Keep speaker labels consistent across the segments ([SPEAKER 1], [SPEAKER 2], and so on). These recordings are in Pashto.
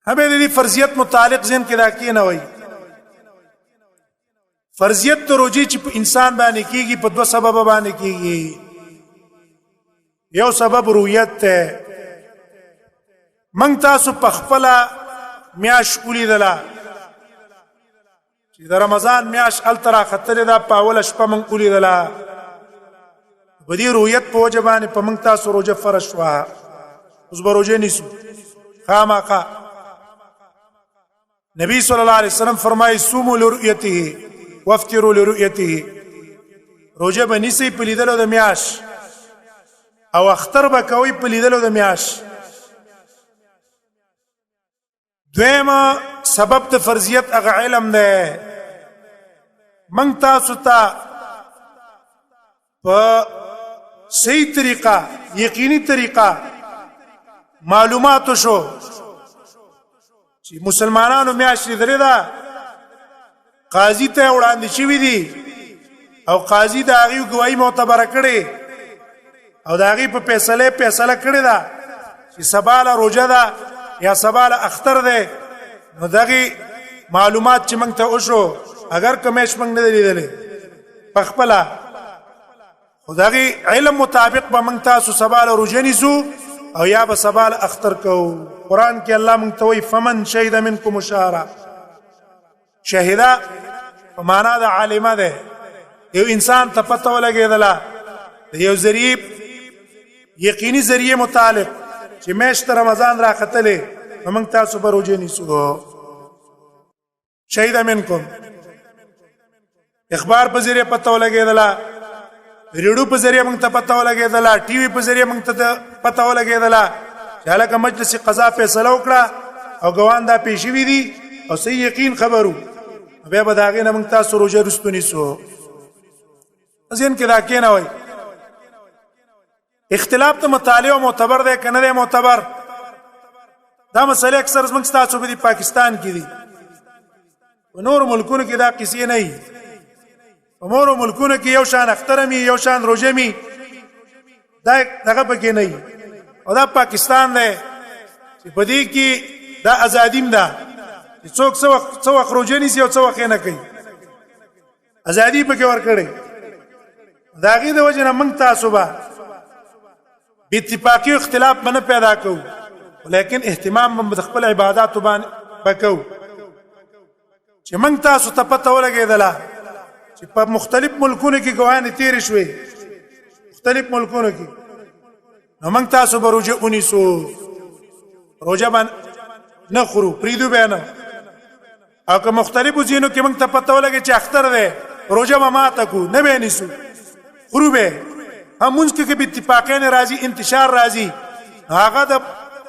[SPEAKER 1] همې د دې فرضیت متعلق ذهن کې دا کې نه وای فرضیت ته روجي چې په انسان باندې کیږي په دوه سبب باندې کیږي یو سبب رؤیت ته من تاسو په خپل میاش ولیدله چې د رمضان میاش الترا خطر دا په اول شپه من ولیدله په دې رؤیت په وجه باندې په من تاسو روزه فرض شو اوس به روزه نیسو خامخا نبی صلی الله علیه وسلم فرمایي صوموا لرؤيته وافطروا لرؤيته روزه به نیسي په لیدلو د میاش او اختر به کوي په لیدلو د میاش دویمه سبب د فرضیت هغه علم ده من تاسو ته په صحیح طریقه یقیني طریقه معلومات شو چې مسلمانانو میاشت لري دا قاضي ته وړاندې شوی دي او قاضي دا غي گواہی معتبر کړي او دا غي په فیصله کړي دا چې سباله روزه ده یا سباله اختر ده نو دغه معلومات چې موږ ته وشو اگر کمیش موږ نه لیدلې پخپلا خدای علم مطابق به موږ تاسو سباله روزه نیسو او یا به سباله اختر کو قران کې الله موږ ته وی فمن شهد منکم الشهر شهدا په معنا د عالمه ده یو انسان ته پته ولګیدله یو ذریعہ یقیني ذریعہ متعلق چې میاشت رمضان را ختلې موږ تاسو به روزه نیسو شهید منکم اخبار په ذریعہ پته ولګیدله ریډیو په ذریعہ موږ ته پته ولګیدله ټي وي په ذریعہ موږ ته پته ولګیدله چې هلکه مجلس قضا فیصله وکړه او ګوان دا پیښ وی دي او صحیح یقین خبرو بیا به دا غي نه موږ تاسو روزه رستو نیسو ځین کې دا کې نه وای اختلاف ته مطالعه معتبر ده کنه ده معتبر دا مسله اکثر موږ تاسو په پاکستان کې دي په نور ملکونو کې دا قصې نه وي په نور ملکونو کې یو شان اخترمي یو شان روزمي دا دغه پکې نه وي او دا پاکستان دی چې په دې کې دا ازادیم ده چې څوک څو وخت روزه نیسي او څو وخت نه کوي ازادي پکې ورکړي دا غي د وجه نه موږ تاسو به اتفاقی اختلاف باندې پیدا کو لیکن اهتمام به خپل عبادت باندې وکاو چې موږ تاسو ته پته ولګیدله چې په مختلف ملکونو کې ګوانې تیر شوي مختلف ملکونو کې نو موږ تاسو به روزه ونیسو روزه باندې نه خورو پریدو بیان او که مختلفو ځینو کې موږ ته پته ولګي چې اختر ده روزه ما ماته کو نه به نیسو خورو به همونځ کې به اتفاقین راځي انتشار راځي هغه د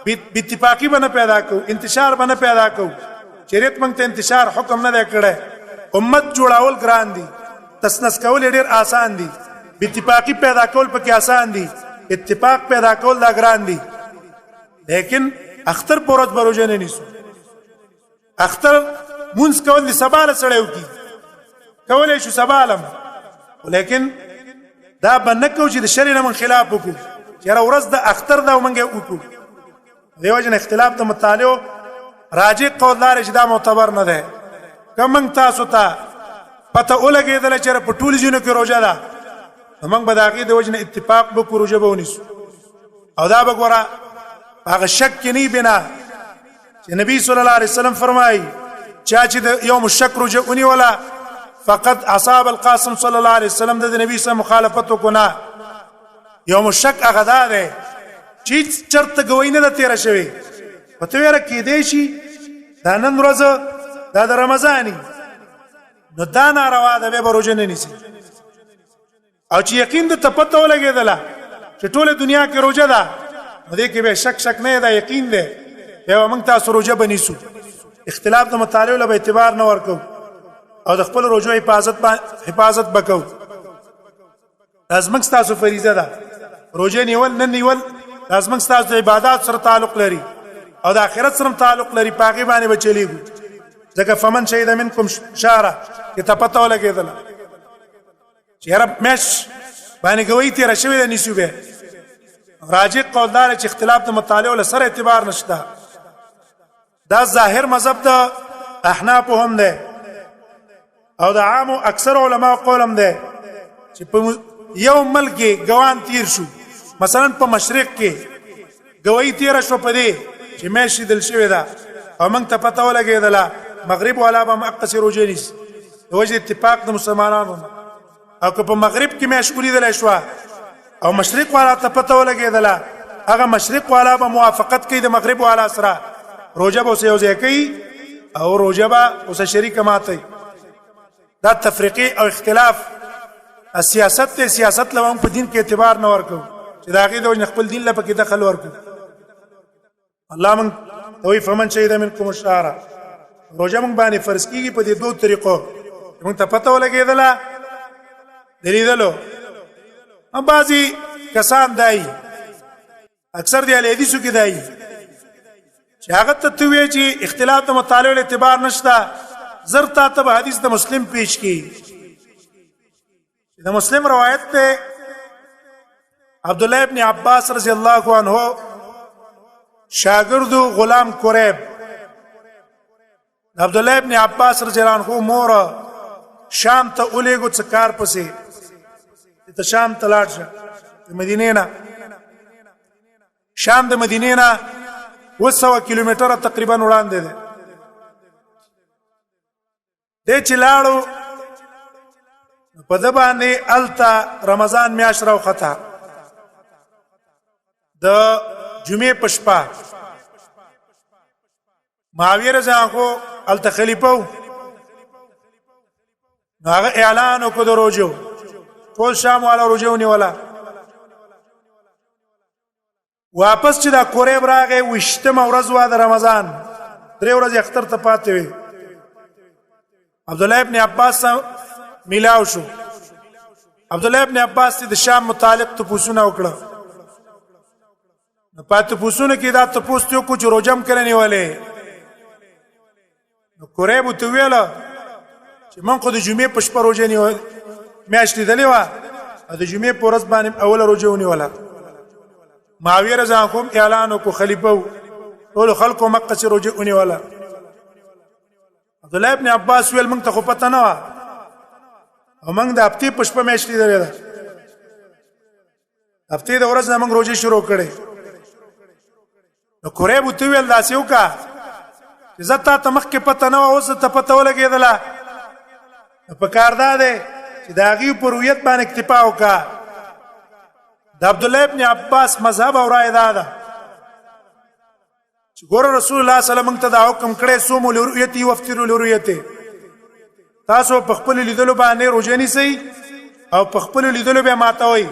[SPEAKER 1] اتفاقی باندې پیدا کو انتشار باندې پیدا کو شریعت موږ ته انتشار حکم نه کړی امت جوړاول ګران دي تسنس کول ډیر آسان دي اتفاقی پیدا کول پکې آسان دي اتفاق پیدا کول دا ګران دي لیکن اختر پورت بروجه نه نیسو اختر مونږ کول دي سباله سړیو کی کولای شو سبالم ولیکن دا بنکو چې د شریعت من خلاف وکړو چې ورځ د اختر دا ومنګه وکړو دیو جن اختلاف د مطالعه راجع قول دار چې دا معتبر نه ده کوم تاسو ته پته ولګیدل چې په ټول ځینو کې روزه ده موږ به دا غي د وجنه اتفاق وکړو روزه به ونیسو او دا وګوره هغه شک کې نه بنا چې نبی صلی الله علیه وسلم فرمایي چې د یوم الشک روزه ونی ولا فقط اصحاب القاسم صلی الله علیه وسلم د نبی سره مخالفت وکړه یوم الشک هغه ده چې چرته ګوینه د تیر شوی پته وره کې دی شي دا نن ورځ دا د رمضاني نو دا ناروا ده به روزه نه نیسي او چې یقین د تپته ولګیدله چې ټوله دنیا کې روزه ده نو دې کې به شک نه ده یقین ده یو موږ تاسو روزه بنیسو اختلاف د مطالعه له اعتبار نه ورکو او د خپل روزه حفاظت وکاو لازم تاسو فریضه ده روزه نیول نه نیول لازم تاسو عبادت سره تعلق لري او د آخرت سره تعلق لري پاګې باندې بچلیږي ځکه فمن شهید منکم شهر کې ته پته ولګیدل چې رب مش باندې کوي تیر شوی د نسبه راجع قول دار چې اختلاف د مطالعه له سره اعتبار نشته دا ظاهر مذهب د احناف هم ده او د عام اکثر علما قولم ده چې په یو ملک ګوان تیر شو مثلا په مشرق کې ګوي تیر شو په دې چې مېشي دل شوی دا او موږ ته پته ولګېدله مغرب والا به مقصر وجنیس د وجه اتفاق د مسلمانانو او که په مغرب کې مېش ولیدلی شوه او مشرق والا ته پته ولګېدله هغه مشرق والا به موافقت کوي د مغرب والا سره روژه به اوسه یو ځای کوي او روژه به اوسه شریکه ماتوي دا تفریقي او اختلاف السیاست ته سیاست له په دین کې اعتبار نه ورکو چې دا هغې د وجې خپل دین له پکې دخل ورکو الله موږ ته وایي فمن شهد منکم الشهر روژه موږ باندې فرض کېږي په دې دوو طریقو موږ ته پته ولګېدله د لیدلو بعضې کسان دایي اکثر دی حدیثو کې دایي چې هغه ته ته وایې چې اختلاف د مطالعې اعتبار نشته زر تا ته به حدیث د مسلم پیش کړي د مسلم روایت ته عبدالله ابن عباس رضی الله عنه شاگرد غلام قریب عبدالله ابن عباس رضی الله عنه مور شام ته ولېږو څه کار پسې ته شام ته لاړ شه د مدینې نه شام د مدینې نه 200 کیلومتره تقریبا وړاندې ده دې چې لاړو په ده باندې هلته رمضان میاشت راوخته د جمعې په شپه معاویه رضی الله عنه هلته خلیفه و نو هغه اعلان وکړو د روژو ټول شام والا روژه ونیوله واپس چې دا قریب راغی 20مه ورځ وه د رمضان 3 ورځې اختر ته پاتې وې عبدالله ابن عباس میلاو شو عبدالله ابن عباس د شام متعلق تپوسونه وکړه نو په تپوسونو کې دا تپوس ته وکړو چې روژه هم کله نیولې نو قریب ورته وویله چې موږ خو د جمعې په شپه روژه میاشت لیدلې وه او د جمعې په ورځ باندې اوله روژه ونیوله معاویه رضی الله عنه اعلان وکړو خلیفه و ټولو خلکو مقصې روژه ونیوله عبدالله ابن عباس ویل موږ ته خو پته نه وه او موږ د هفتې په شپه میاشت لیدلې ده هفتې د ورځ نه موږ روژه شروع کړې نو قریب ورته وویل داسې وکړه چې زه تا ته مخکې پته نه وه اوس ته پته ولګېدله نو په کار دا دی چې د هغې په رویت باندې اکتفا وکړه د عبدالله ابن عباس مذهب او رای دا ده چې ګوره رسول الله صلی الله علیه وسلم موږ ته دا حکم کړی صوموا لرؤیته وافطروا لرؤیته تاسو په خپل لیدلو باندې روژه نیسئ او په خپل لیدلو بیا ماتوئ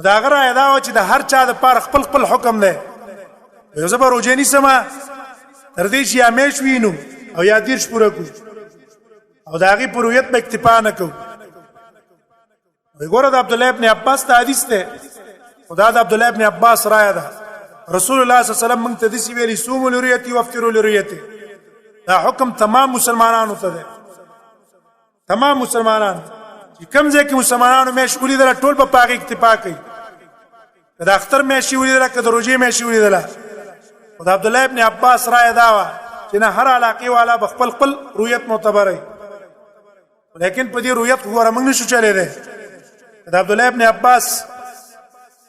[SPEAKER 1] دا هغه رای دا وه چې د هر چا دپاره خپل خپل حکم دی یو زه به روژه نیسمه تر دې چې یا میاشت وینو او یا 30 پوره کړو او د هغې په رویت به اکتفا نه کوو ګوره د عبدالله ابن عباس ته حدیث دی خو دا د عبدالله ابن عباس رایه ده رسول الله صلی الله علیه وسلم موږ ته داسې ویلي صوموا لرؤیته وافطروا لرؤیته دا حکم تمام مسلمانانو ته دی تمام مسلمانان چې کوم ځای کې مسلمانانو میاشت ولیدله ټول به په هغې اکتفا کوي که د اختر میاشتې ولیدله که د روژې میاشتې ولیدله خو د عبدالله ابن عباس رایه دا وه چې نه هر علاقې والا به خپل خپل رویت معتبروي لیکن په دې رویت خو ګوره موږ نشو چلېدی د عبدالله ابن عباس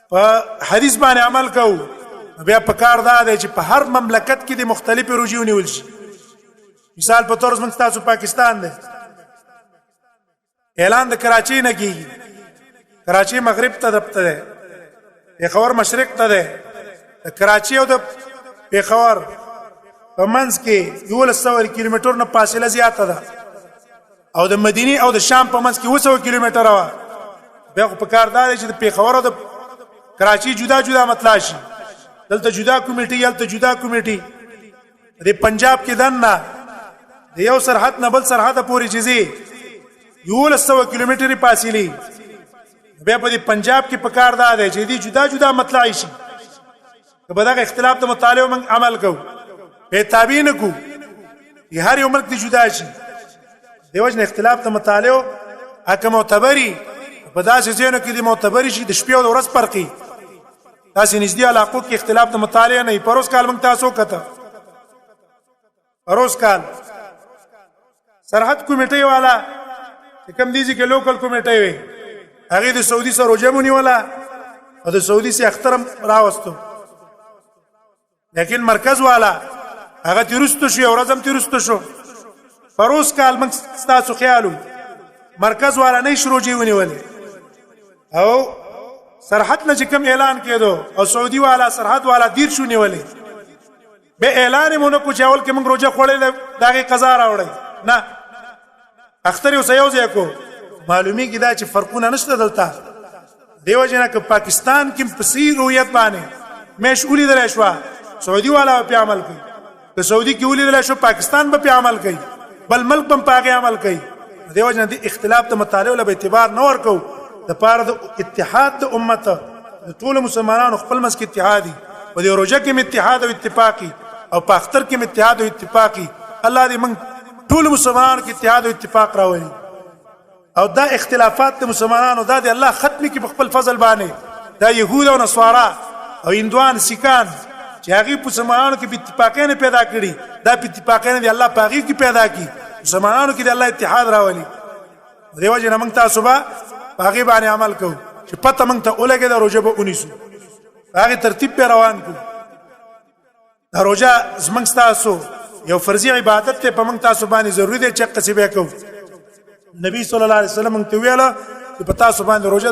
[SPEAKER 1] په حدیث باندې عمل کوو بیا په کار دا دی چې په هر مملکت کې د مختلفې روژې ونیول شي مثال په طور زموږ ستاسو پاکستان دی اعلان د کراچۍ نه کېږي کراچۍ مغرب طرف ته دی پېښور مشرق ته دی د کراچۍ او د پېښور په منځ کې 1100 کیلومتر نه فاصله زیاته ده او د مدینې او د شام په منځ کې 200 کیلومتره وه بیا خو په کار دا دی چې د پېښور او د کراچۍ جدا جدا مطلع شي دلته جدا کمیټي هلته جدا کمیټي د پنجاب کې دننه د یو سرحد نه بل سرحده پورې چې ځي 1100 کیلومترې فاصلې بیا په دې پنجاب کې په کار دا دی چې دې جدا جدا مطلع شي که به دغه اختلاف د مطالعو موږ عمل کوو بې تابع نه کوو هر یو ملک دې جدا شي دې وجه نه اختلاف د مطالعو که معتبري په داسې ځایونو کې دې معتبري شي د شپې او د ورځ فرق وي داسې نږدې علاقو کې اختلاف د مطالعه نه وي په روز کال موږ تاسو وکته روز کال سرحد کمیټې والا چې کوم دي چې لوکل کمیټې وي هغه د سعودي سره روجه ونیوله او د سعودي سي اخترم راوستو لیکن مرکز والا هغه تیرستو شو او رزم تیرستو شو پروس کال موږ تاسو خیالو مرکز والا نه شروع جی ونیولې او سرحد نه کوم اعلان کېدو او سعودي والا سرحد والا دیر شو نیولې به اعلان مونږ کو چاول کې موږ روجه خوړې دغه قضا راوړې نه اختر یو سيو ځای کو معلومی کی دا چې فرقونه نشته دلته دیو جنا ک پاکستان کې پسیر رویت باندې مش اولی درې شو سعودي والا په عمل کوي که سعودي کې اولی درې شو پاکستان په عمل کوي بل ملک په پاګه عمل کوي دیو جنا دي اختلاف ته مطالعه له اعتبار نه ورکو د پاره د اتحاد د امت ټول مسلمانانو خپل مس کې اتحادي په دې روزه کې اتحاد او اتفاقی او په اختر کې اتحاد او اتفاقی الله دې موږ ټول مسلمانانو کې اتحاد او اتفاق راوړي او دا اختلافات د مسلمانانو دا دی الله ختمي کې په خپل فضل باندې دا يهود او نصارا او هندوان سیکان چې هغه په مسلمانانو کې اتفاقونه پیدا کړي دا اتفاقونه دی الله پاغي کې پیدا کړي مسلمانانو کې دی الله اتحاد راولي دیو جن موږ تاسو به پاغي باندې عمل کوو چې پته موږ ته اولګه د روزه به اونیسو هغه ترتیب په روان کو دا روزه زمنګ تاسو یو فرضي عبادت ته په موږ تاسو باندې ضروري دی چې قصبه کوو نبی صلی الله علیه وسلم ته ویاله چې په تاسو باندې روزه